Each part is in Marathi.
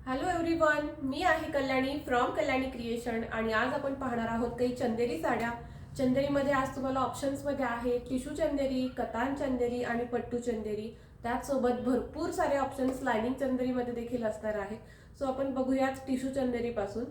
हॅलो एव्हरीवन, मी आहे कल्याणी फ्रॉम कल्याणी क्रिएशन आणि आज आपण पाहणार आहोत काही चंदेरी साड्या. चंदेरीमध्ये आज तुम्हाला ऑप्शन्समध्ये आहे टिशू चंदेरी, कतान चंदेरी आणि पट्टू चंदेरी. त्याचसोबत भरपूर सारे ऑप्शन्स लायनिंग चंदेरीमध्ये देखील असणार आहेत. सो आपण बघूयात टिशू चंदेरीपासून.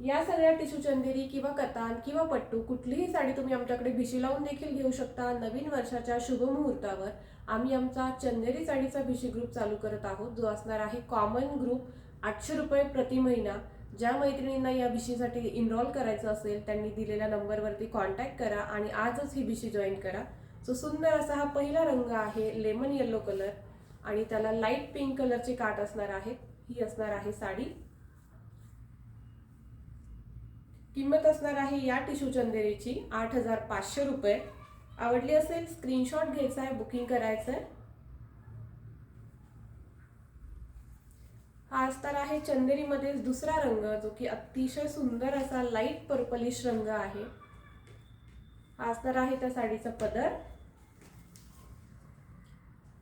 या सगळ्या टिशू चंदेरी किंवा कतान किंवा पट्टू कुठलीही साडी तुम्ही आमच्याकडे भिशी लावून देखील घेऊ शकता. नवीन वर्षाच्या शुभ मुहूर्तावर आम्ही आमचा चंदेरी साडीचा भिशी ग्रुप चालू करत आहोत, जो असणार आहे कॉमन ग्रुप. 800 रुपये प्रति महिना. ज्या मैत्रिणींना या भिशीसाठी इनरोल करायचं असेल त्यांनी दिलेल्या नंबरवरती कॉन्टॅक्ट करा आणि आजच ही भिशी जॉईन करा. सो सुंदर असा हा पहिला रंग आहे, लेमन येलो कलर, आणि त्याला लाईट पिंक कलरचे काठ असणार आहेत. ही असणार आहे साडी. किंमत असणार आहे या टिशू चंदेरीची 8,500 रुपये. आवडली असेल स्क्रीनशॉट घ्यायचा आहे, बुकिंग करायचं आहे. हा असणार आहे चंदेरीमध्ये दुसरा रंग, जो की अतिशय सुंदर असा लाईट पर्पलिश रंग आहे. हा असणार आहे त्या साडीचा पदर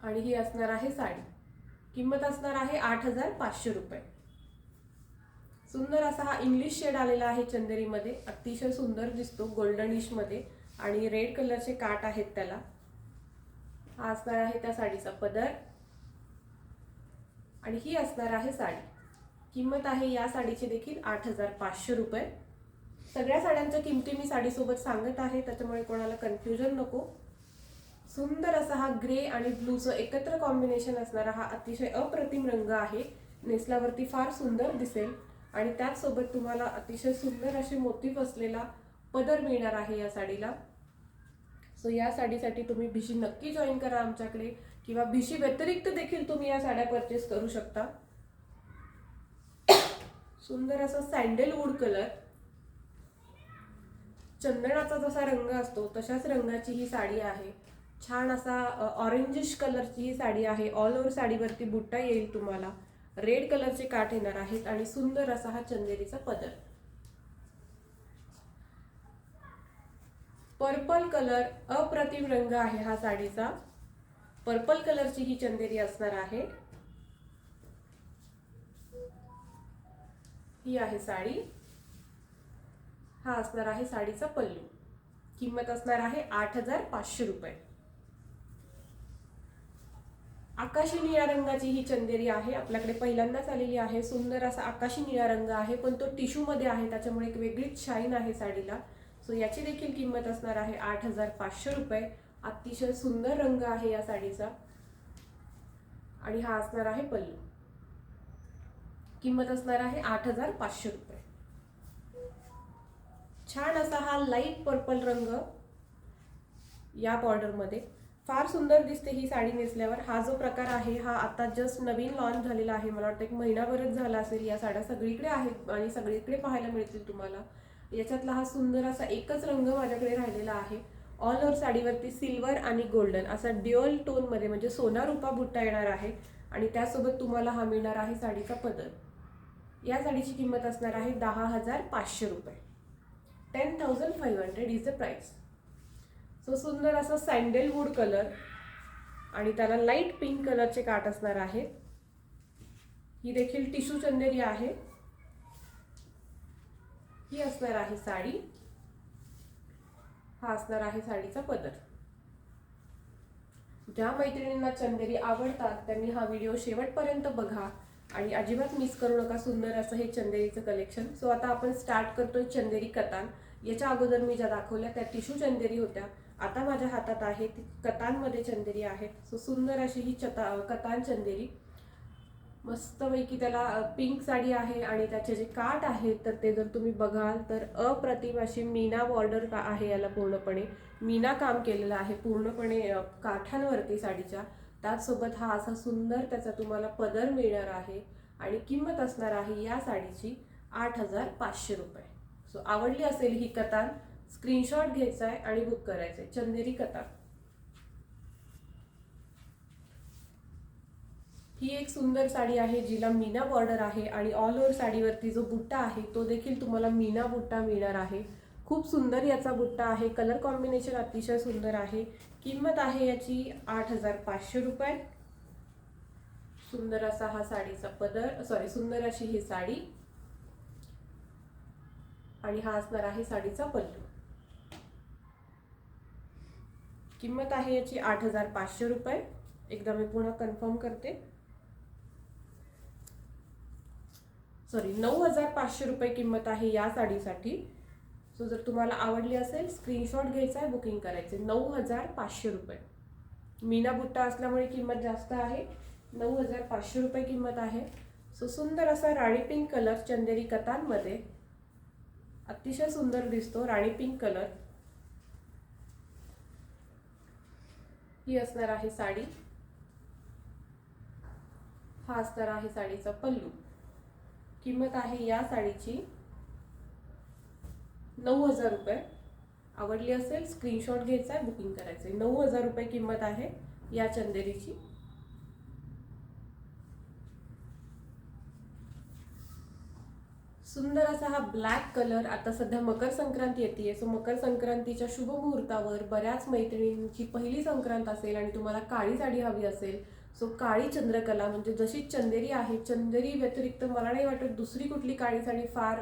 आणि ही असणार आहे साडी. किंमत असणार आहे 8,500 रुपये. सुंदर असा हा इंग्लिश शेड आलेला आहे चंदेरीमध्ये, अतिशय सुंदर दिसतो गोल्डनिश मध्ये, आणि रेड कलरचे काठ आहेत त्याला. हा असणार आहे त्या साडीचा पदर आणि ही असणार आहे साडी. किंमत आहे या साडीची देखील 8,500 रुपये. सगळ्या साड्यांच्या किमती मी साडीसोबत सांगत आहे, त्याच्यामुळे कोणाला कन्फ्युजन नको. सुंदर असा हा ग्रे आणि ब्लूचं एकत्र कॉम्बिनेशन असणारा हा अतिशय अप्रतिम रंग आहे. नेसल्यावरती फार सुंदर दिसेल आणि त्याचसोबत तुम्हाला अतिशय सुंदर अशी मोती फसलेला पदर मिळणार आहे या साडीला. सो या साडीसाठी तुम्ही भिशी नक्की जॉईन करा आमच्याकडे, किंवा भिशी व्यतिरिक्त देखील तुम्ही या साड्या परचेस करू शकता. सुंदर असा सँडलवूड कलर, चंदनाचा जसा रंग असतो तशाच रंगाची ही साडी आहे. छान असा ऑरेंजिश कलरची ही साडी आहे. ऑल ओव्हर साडीवरती बुट्टा येईल तुम्हाला. रेड कलरचे काठ येणार आहेत आणि सुंदर असा हा चंदेरीचा पदर. पर्पल कलर, अप्रतिम रंग आहे हा साडीचा. पर्पल कलरची ही चंदेरी असणार आहे. ही आहे साडी. हा असणार आहे साडीचा पल्लू. किंमत असणार आहे 8,500 रुपये. आकाशी निळ्या रंगाची ही चंदेरी आहे, आपल्याकडे पहिल्यांदाच आलेली आहे. सुंदर असा आकाशी निळा रंग आहे, पण तो टिश्यू मध्ये आहे, त्याच्यामुळे एक वेगळीच शाईन आहे साडीला. सो याची देखील किंमत असणार आहे 8,500 रुपये. अतिशय सुंदर रंग आहे या साडीचा आणि हा असणार आहे पल्लू. किंमत असणार आहे 8,500 रुपये. छान असा हा लाईट पर्पल रंग या बॉर्डरमध्ये, फार सुंदर दिसते ही साडी नेसल्यावर. हा जो प्रकार आहे हा आता जस्ट नवीन लॉन्च झालेला आहे, मला वाटतं एक महिनाभरच झाला असेल. या साड्या सगळीकडे आहेत आणि सगळीकडे पाहायला मिळतील तुम्हाला. याच्यातला हा सुंदर असा एकच रंग माझ्याकडे राहिलेला आहे. ऑल ओव्हर साडीवरती सिल्वर आणि गोल्डन असा ड्युअल टोन मध्ये, म्हणजे सोना रुपा बुट्टा येणार आहे आणि त्यासोबत तुम्हाला हा मिळणार आहे साडीचा पदर. या साडीची किंमत असणार आहे 10,500 रुपये. 10,500 इज द प्राइस. सो सुंदर असा सँडलवूड कलर आणि त्याला लाईट पिंक कलरचे काठ असणार आहे. ही देखील टिश्यू चंदेरी आहे. ही असणार आहे साडी. हा असणार आहे साडीचा पदर. ज्या मैत्रिणींना चंदेरी आवडतात त्यांनी हा व्हिडिओ शेवटपर्यंत बघा आणि अजिबात मिस करू नका सुंदर असं हे चंदेरीचं कलेक्शन. सो आता आपण स्टार्ट करतोय चंदेरी कतान. याच्या अगोदर मी ज्या दाखवल्या त्या टिश्यू चंदेरी होत्या. आता माझ्या हातात आहे ती कतानमध्ये चंदेरी आहेत. सो सुंदर अशी ही कतान चंदेरी. मस्तपैकी त्याला पिंक साडी आहे आणि त्याचे जे काठ आहेत तर ते जर तुम्ही बघाल तर अप्रतिम अशी मीना बॉर्डर आहे. याला पूर्णपणे मीना काम केलेलं आहे पूर्णपणे काठांवरती साडीच्या. त्याचसोबत हा असा सुंदर त्याचा तुम्हाला पदर मिळणार आहे आणि किंमत असणार आहे या साडीची 8,500 रुपये. सो आवडली असेल ही कतान, स्क्रीनशॉट घ्यायचा आहे आणि बुक करायचं आहे. चंदेरी कतान ही एक सुंदर साडी आहे जिला मीना बॉर्डर आहे आणि ऑल ओव्हर साडीवरती जो बुट्टा आहे तो देखील तुम्हाला मीना बुट्टा मिळणार आहे. खूप सुंदर याचा बुट्टा आहे. कलर कॉम्बिनेशन अतिशय सुंदर आहे. किंमत आहे याची 8,500 रुपये. सुंदर असा हा साडीचा पदर, सुंदर अशी ही साडी, आणि हा असणार आहे साडीचा पल्लू. किंमत आहे याची 8,500 रुपये. एकदा मी पुन्हा कन्फर्म करते. 9,500 रुपये किंमत आहे या साडीसाठी. सो जर तुम्हाला आवडली असेल स्क्रीनशॉट घ्यायचा आहे, बुकिंग करायचे. 9,500 रुपये. मीना बुट्टा असल्यामुळे किंमत जास्त आहे. 9,500 रुपये किंमत आहे. सो सुंदर असा राणी पिंक कलर चंदेरी कतांमध्ये, अतिशय सुंदर दिसतो राणी पिंक कलर. ही असणार आहे साडी. हा असणार आहे साडीचा पल्लू. किंमत आहे या साडीची 9,000 रुपये. आवडली असेल स्क्रीनशॉट घ्यायचा आहे, बुकिंग करायचं. 9,000 रुपये किंमत आहे या चंदेरीची. सुंदर असा हा ब्लॅक कलर. आता सध्या मकर संक्रांती येते, सो मकर संक्रांतीच्या शुभ मुहूर्तावर बऱ्याच मैत्रिणींची पहिली संक्रांत असेल आणि तुम्हाला काळी साडी हवी असेल, सो काळी चंद्रकला म्हणजे जशी चंदेरी आहे, चंदेरी व्यतिरिक्त मला नाही वाटत दुसरी कुठली काळी साडी फार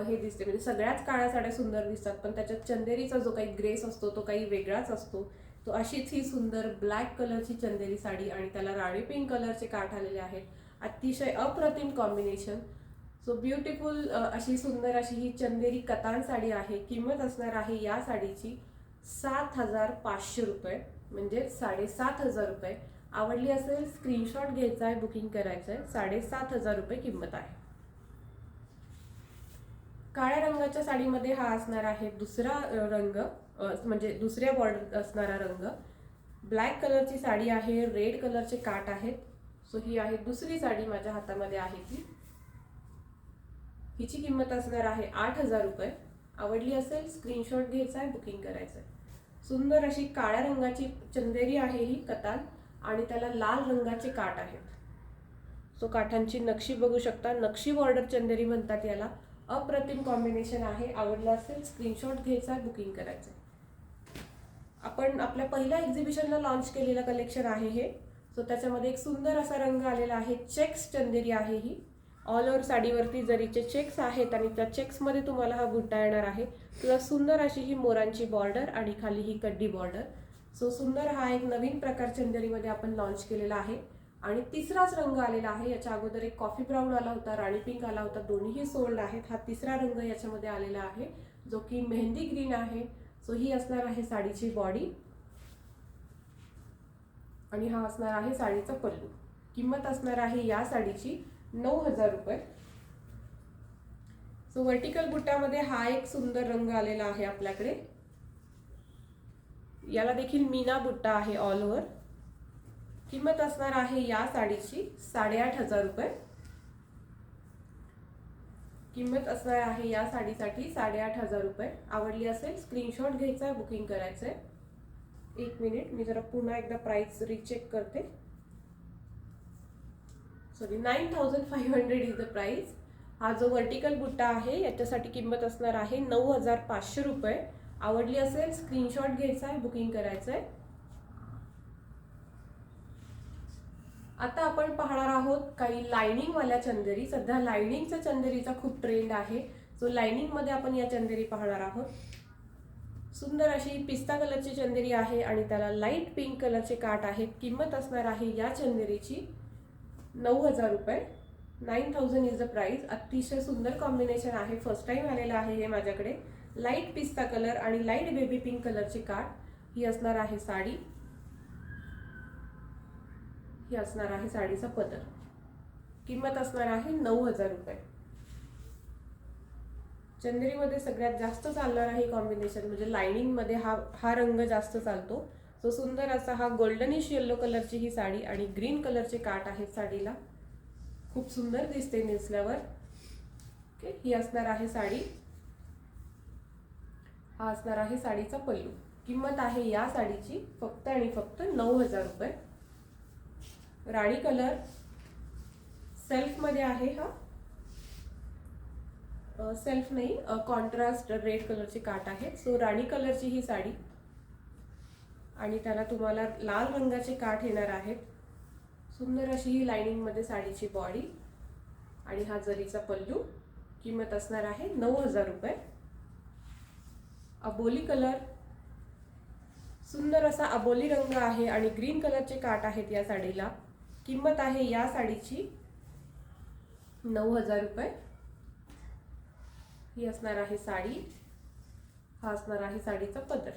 हे दिसते. म्हणजे सगळ्याच काळ्या साड्या सुंदर दिसतात, पण त्याच्यात चंदेरीचा जो काही ग्रेस असतो तो काही वेगळाच असतो. तो अशीच ही सुंदर ब्लॅक कलरची चंदेरी साडी आणि त्याला राणी पिंक कलरचे काठ आलेले आहेत. अतिशय अप्रतिम कॉम्बिनेशन. सो ब्युटिफुल अशी सुंदर अशी ही चंदेरी कतान साडी आहे. किंमत असणार आहे या साडीची 7,500 रुपये, म्हणजे 7,500 रुपये. आवडली असेल स्क्रीनशॉट घ्यायचा आहे, बुकिंग करायचं आहे. 7,500 रुपये किंमत आहे. काळ्या रंगाच्या साडीमध्ये हा असणार आहे दुसरा रंग, म्हणजे दुसऱ्या बॉर्डर असणारा रंग. ब्लॅक कलरची साडी आहे, रेड कलरचे काठ आहेत. सो ही आहे दुसरी साडी माझ्या हातामध्ये आहे ती. हिची किंमत असणार आहे 8,000 रुपये. आवडली असेल स्क्रीनशॉट घ्यायचा आहे, बुकिंग करायचं आहे. सुंदर अशी काळ्या रंगाची चंदेरी आहे ही कतान आणि त्याला लाल रंगाचे काठ आहेत. सो काठांची नक्षी बघू शकता, नक्षी बॉर्डर चंदेरी म्हणतात याला. अप्रतिम कॉम्बिनेशन आहे. आवडलं असेल स्क्रीनशॉट घ्यायचा, बुकिंग करायचं. आपण आपल्या पहिल्या एक्झिबिशनला लॉन्च केलेलं कलेक्शन आहे हे. सो त्याच्यामध्ये एक सुंदर असा रंग आलेला आहे. चेक्स चंदेरी आहे ही. ऑल ओव्हर साडीवरती जरीचे चेक्स आहेत आणि त्या चेक्समध्ये तुम्हाला हा बुट्टा येणार आहे. प्लस सुंदर अशी ही मोरांची बॉर्डर आणि खाली ही कड्डी बॉर्डर. सो सुंदर हा एक नवीन प्रकार चंदेरीमध्ये आपण लॉन्च केलेला आहे. आणि तिसराच रंग आलेला आहे. याच्या अगोदर एक कॉफी ब्राऊन आला होता, राणी पिंक आला होता, दोन्हीही सोल्ड आहेत. हा तिसरा रंग याच्यामध्ये आलेला आहे जो की मेहंदी ग्रीन आहे. सो ही असणार आहे साडीची बॉडी आणि हा असणार आहे साडीचा पल्लू. किंमत असणार आहे या साडीची 9,000 रुपये. सो वर्टिकल बुट्ट्यामध्ये हा एक सुंदर रंग आलेला आहे आपल्याकडे. याला देखील मीना बुट्टा आहे ऑल ओव्हर. किंमत असणार आहे या साडीची 8,500 रुपये. किंमत असणार आहे या साडीसाठी 8,500 रुपये. आवडली असेल स्क्रीनशॉट घ्यायचा आहे, बुकिंग करायचं आहे. 1 मिनिट, मी जरा पुन्हा एकदा प्राइस रिचेक करते. 9,500 इज द प्राइस. हा जो वर्टिकल बुट्टा आहे याच्यासाठी किंमत असणार आहे 9,500 रुपये. आवडली असेल स्क्रीनशॉट घ्यायचा आहे, बुकिंग करायचं आहे. आता आपण पाहणार आहोत काही लाइनिंगवाल्या चंदेरी. सध्या लाइनिंगच्या चंदेरीचा खूप ट्रेंड आहे. सो लाइनिंगमध्ये आपण या चंदेरी पाहणार आहोत. सुंदर अशी पिस्ता कलरची चंदेरी आहे आणि त्याला लाईट पिंक कलरचे काठ आहेत. किंमत असणार आहे या चंदेरीची 9,000 रुपये. 9,000 इज द प्राइस. अतिशय सुंदर कॉम्बिनेशन आहे. फर्स्ट टाइम आलेलं आहे हे माझ्याकडे. लाईट पिस्ता कलर आणि लाईट बेबी पिंक कलरचे काठ. ही असणार आहे साडी. ही असणार आहे साडीचा पदर. किंमत असणार आहे 9,000 रुपये. चंदेरीमध्ये सगळ्यात जास्त चालणार आहे कॉम्बिनेशन म्हणजे लाइनिंगमध्ये हा रंग जास्त चालतो. सो सुंदर असा हा गोल्डनिश येलो कलरची ही साडी आणि ग्रीन कलरचे काठ आहेत साडीला. खूप सुंदर दिसते नेसल्यावर. ओके, ही असणार आहे साडी. हा असणार आहे साडीचा पल्लू. किंमत आहे या साडीची फक्त आणि फक्त 9,000 रुपये. राणी कलर सेल्फमध्ये आहे. हा सेल्फ नाही, कॉन्ट्रास्ट रेड कलरचे काठ आहेत. सो राणी कलरची ही साडी आणि त्याला तुम्हाला लाल रंगाचे काठ येणार आहेत. सुंदर अशी ही लाइनिंगमध्ये साडीची बॉडी आणि हा जरीचा पल्लू. किंमत असणार आहे 9,000 रुपये. अबोली कलर, सुंदर असा अबोली रंग आहे आणि ग्रीन कलरचे काठ आहेत या साडीला. किंमत आहे या साडीची 9,000 रुपये. ही असणार आहे साडी. हा असणार आहे साडीचा पदर.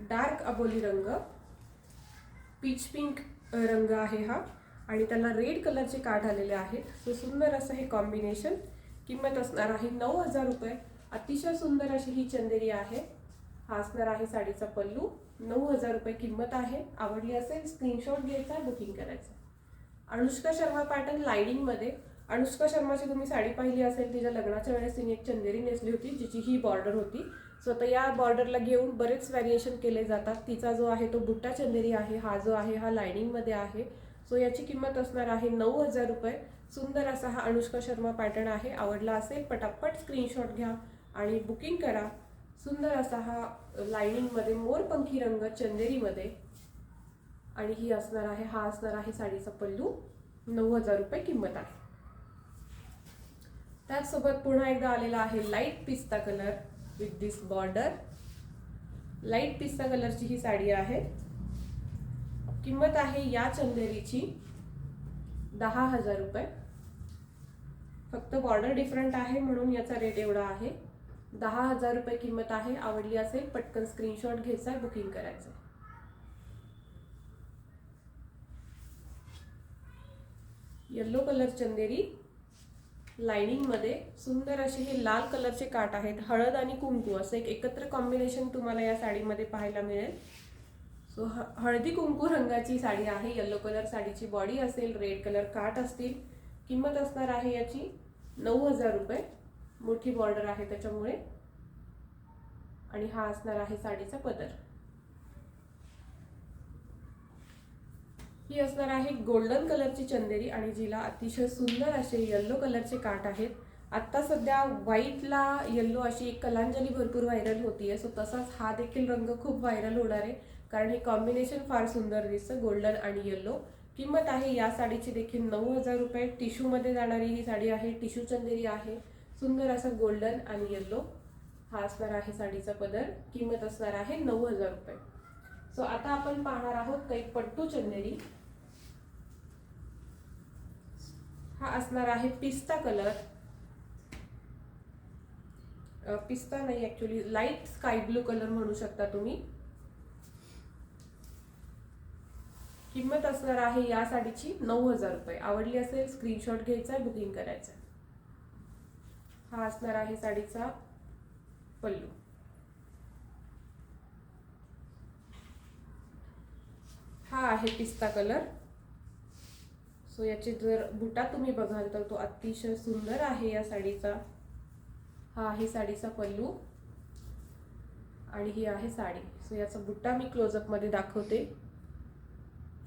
डार्क अबोली रंग, पीच पिंक रंग आहे हा आणि त्याला रेड कलरचे काठ आलेले आहेत. सो सुंदर असं हे कॉम्बिनेशन. किंमत असणार आहे 9,000 रुपये. अतिशय सुंदर अशी ही चंदेरी आहे. हा असणार आहे साडीचा पल्लू. 9,000 रुपये किंमत आहे. आवडली असेल स्क्रीनशॉट घ्यायचा, बुकिंग करायचं. अनुष्का शर्मा पॅटर्न लाइनिंगमध्ये. अनुष्का शर्माची तुम्ही साडी पाहिली असेल, तिच्या लग्नाच्या वेळेस तिने एक चंदेरी नेसली होती जिची ही बॉर्डर होती. सो आता या बॉर्डरला घेऊन बरेच व्हॅरिएशन केले जातात. तिचा जो आहे तो बुट्टा चंदेरी आहे. हा जो आहे हा लाइनिंगमध्ये आहे. सो याची किंमत असणार आहे 9,000 रुपये. सुंदर असा हा अनुष्का शर्मा पॅटर्न आहे. आवडला असेल पटापट स्क्रीनशॉट घ्या आणि बुकिंग करा. सुंदर असा हा लाइनिंगमध्ये मोरपंखी रंग चंदेरीमध्ये आणि ही असणार आहे, हा असणार आहे साडीचा पल्लू. 9,000 रुपये किंमत आहे. त्याचसोबत पुन्हा एकदा आलेला आहे लाईट पिस्ता colour with this border. Light पिस्ता कलरची ही साडी आहे. किंमत आहे या चंदेरीची 10,000 रुपये. फक्त बॉर्डर डिफरंट आहे म्हणून याचा रेट एवढा आहे. 10,000 रुपये किंमत आहे. आवडली असेल पटकन स्क्रीनशॉट घ्यायचा, बुकिंग करायचं. येलो कलर चंदेरी लाइनिंगमध्ये. सुंदर असे हे लाल कलरचे काठ आहेत. हळद आणि कुंकू असं एक एकत्र कॉम्बिनेशन तुम्हाला या साडीमध्ये पाहायला मिळेल. सो हळदी कुंकू रंगाची साडी आहे. येलो कलर साडीची बॉडी असेल, रेड कलर काठ असतील. किंमत असणार आहे याची 9,000 रुपये. मोठी बॉर्डर आहे त्याच्यामुळे. आणि हा असणार आहे साडीचा पदर. ही असणार आहे गोल्डन कलरची चंदेरी आणि जिला अतिशय सुंदर असे येलो कलरचे काठ आहेत. आत्ता सध्या व्हाईटला येलो अशी एक कलांजली भरपूर व्हायरल होतीये. सो तसाच हा देखील रंग खूप व्हायरल होणार आहे कारण हे कॉम्बिनेशन फार सुंदर दिसतं, गोल्डन आणि येलो. किंमत आहे या साडीची देखील 9,000 रुपये. टिश्यूमध्ये जाणारी ही साडी आहे. टिश्यू चंदेरी आहे. सुंदर असं गोल्डन आणि येलो. हा असणार आहे साडीचा पदर. किंमत असणार आहे 9,000 रुपये. सो आता आपण पाहणार आहोत काही पट्टू चंदेरी. हा असणार आहे पिस्ता कलर. पिस्ता नाही, actually light sky blue colour म्हणू शकता तुम्ही. किंमत असणार आहे या साडीची 9,000 रुपये. आवडली असेल स्क्रीनशॉट घ्यायचा, बुकिंग करायचं. हा असणार आहे साडीचा पल्लू. हा आहे पिस्ता कलर. सो याचे जर बुटा तुम्ही बघाल तर तो अतिशय सुंदर आहे या साडीचा. हा आहे साडीचा पल्लू आणि ही आहे साडी. सो याचा बुट्टा मी क्लोजअपमध्ये दाखवते.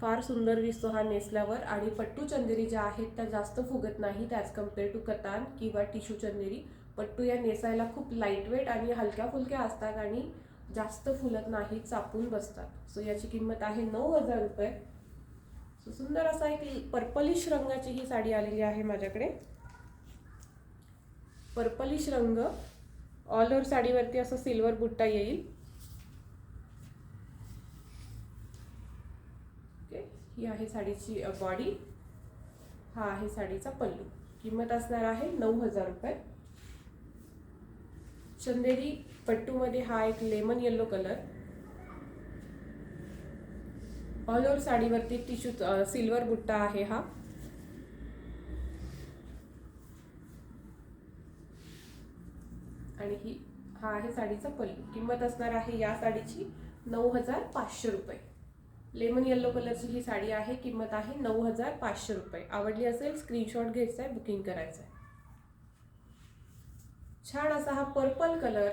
फार सुंदर दिसतो हा नेसल्यावर. आणि पट्टू चंदेरी ज्या आहेत त्या जास्त फुगत नाहीत ॲज कम्पेअर टू कतान किंवा टिश्यू चंदेरी. पट्टू या नेसायला खूप लाईटवेट आणि हलक्या फुलक्या असतात आणि जास्त फुलत नाहीत, चापून बसतात. सो याची किंमत आहे 9,000 रुपये. सो सुंदर असा एक पर्पलिश रंगाची ही साडी आलेली आहे माझ्याकडे. पर्पलिश रंग, ऑल ओव्हर साडीवरती असं सिल्वर बुट्टा येईल. ओके, ही आहे साडीची बॉडी. हा आहे साडीचा पल्लू. किंमत असणार आहे 9,000 रुपये. चंदेरी पट्टूमध्ये हा एक lemon yellow colour. All over साडीवरती टिश्यू सिल्वर बुट्टा आहे हा. आणि हा आहे साडीचा पल्लू. किंमत असणार आहे या साडीची 9,500 रुपये. लेमन येलो कलरची ही साडी आहे. किंमत आहे 9,500 रुपये. आवडली असेल स्क्रीनशॉट घ्यायचा आहे, बुकिंग करायचं आहे. छान असा हा पर्पल कलर.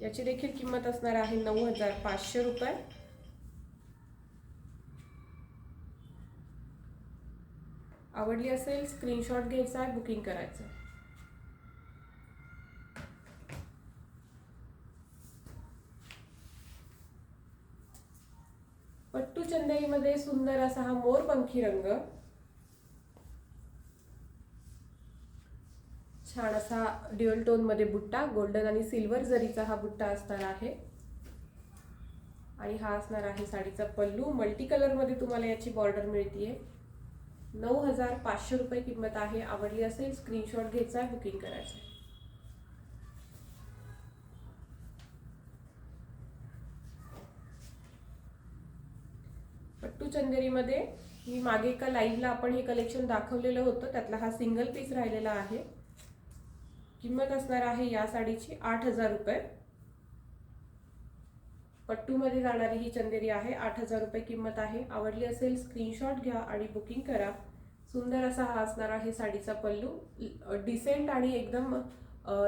याची देखील किंमत असणार आहे 9,500 रुपये. आवडली असेल स्क्रीनशॉट घ्यायचा आहे, बुकिंग करायचं. चंदेरीमध्ये सुंदर असा हा मोरपंखी रंग, छान असा ड्युअल टोन मध्ये बुट्टा, गोल्डन आणि सिल्वर जरीचा हा बुट्टा असणार आहे आणि हा असणार आहे साडीचा पल्लू। मल्टी कलर मध्ये तुम्हाला याची बॉर्डर मिळतीये। 9,500 रुपये किंमत आहे। आवडली असेल स्क्रीनशॉट घ्यायचा, बुकिंग करायचं। पट्टू चंदेरीमध्ये मी मागे एका लाईव्हला आपण हे कलेक्शन दाखवलेलं होतं, त्यातला हा सिंगल पीस राहिलेला आहे। किंमत असणार आहे या साडीची 8,000 रुपये। पट्टू मध्ये जाणारी ही चंदेरी आहे, 8,000 रुपये किंमत आहे। आवडली असेल स्क्रीनशॉट घ्या आणि बुकिंग करा। सुंदर असा हा असणार आहे साडीचा पल्लू, डिसेंट आणि एकदम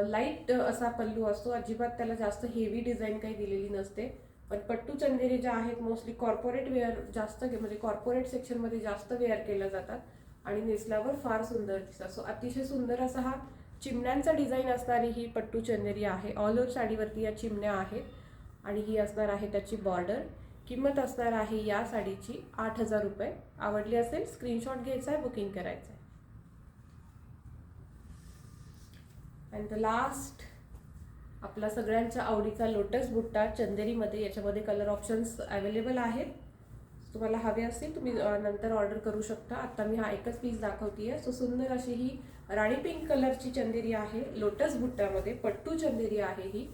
लाईट असा पल्लू असतो, अजिबात त्याला जास्त हेवी डिझाईन काही दिलेली नसते। पण पट्टू चंदेरी ज्या आहेत मोस्टली कॉर्पोरेट वेअर जास्त म्हणजे कॉर्पोरेट सेक्शन मध्ये जास्त वेअर केल्या जातात आणि नेसल्यावर फार सुंदर दिसतात। सो अतिशय सुंदर असा हा चिमण्यांचा डिझाईन असणारी ही पट्टू चंदेरी आहे। ऑल ओव्हर साडीवरती या चिमण्या आहेत आणि ही असणार आहे त्याची बॉर्डर। किंमत असणार आहे या साडीची 8,000 रुपये। आवडली असेल स्क्रीनशॉट घ्यायचा आहे, बुकिंग करायचं आहे। अँड द लास्ट आपला सगळ्यांच्या आवडीचा लोटस बुट्टा चंदेरीमध्ये, याच्यामध्ये कलर ऑप्शन्स अवेलेबल आहेत। तुम्हाला हवे असतील तुम्ही नंतर ऑर्डर करू शकता। आता मी हा एकच पीस दाखवतेय। सो सुंदर अशी ही राणी पिंक कलरची चंदेरी आहे, लोटस बुट्ट्यामध्ये पट्टू चंदेरी आहे। ही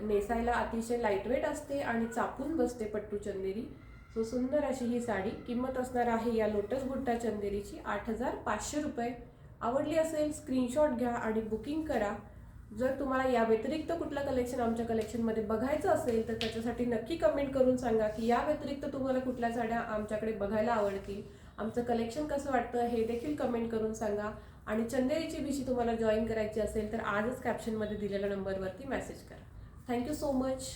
नेसायला अतिशय लाईटवेट असते आणि चापून बसते पट्टू चंदेरी। सो सुंदर अशी ही साडी। किंमत असणार आहे या लोटस बुट्टा चंदेरीची 8,500 रुपये। आवडली असेल स्क्रीनशॉट घ्या आणि बुकिंग करा। जर तुम्हाला या व्यतिरिक्त कुठलं कलेक्शन आमच्या कलेक्शनमध्ये बघायचं असेल तर त्याच्यासाठी नक्की कमेंट करून सांगा की या व्यतिरिक्त तुम्हाला कुठल्या साड्या आमच्याकडे बघायला आवडतील, आमचं कलेक्शन कसं वाटतं हे देखील कमेंट करून सांगा। आणि चंदेरीची भिशी तुम्हाला जॉईन करायची असेल तर आजच कॅप्शनमध्ये दिलेल्या नंबरवरती मेसेज करा। Thank you so much.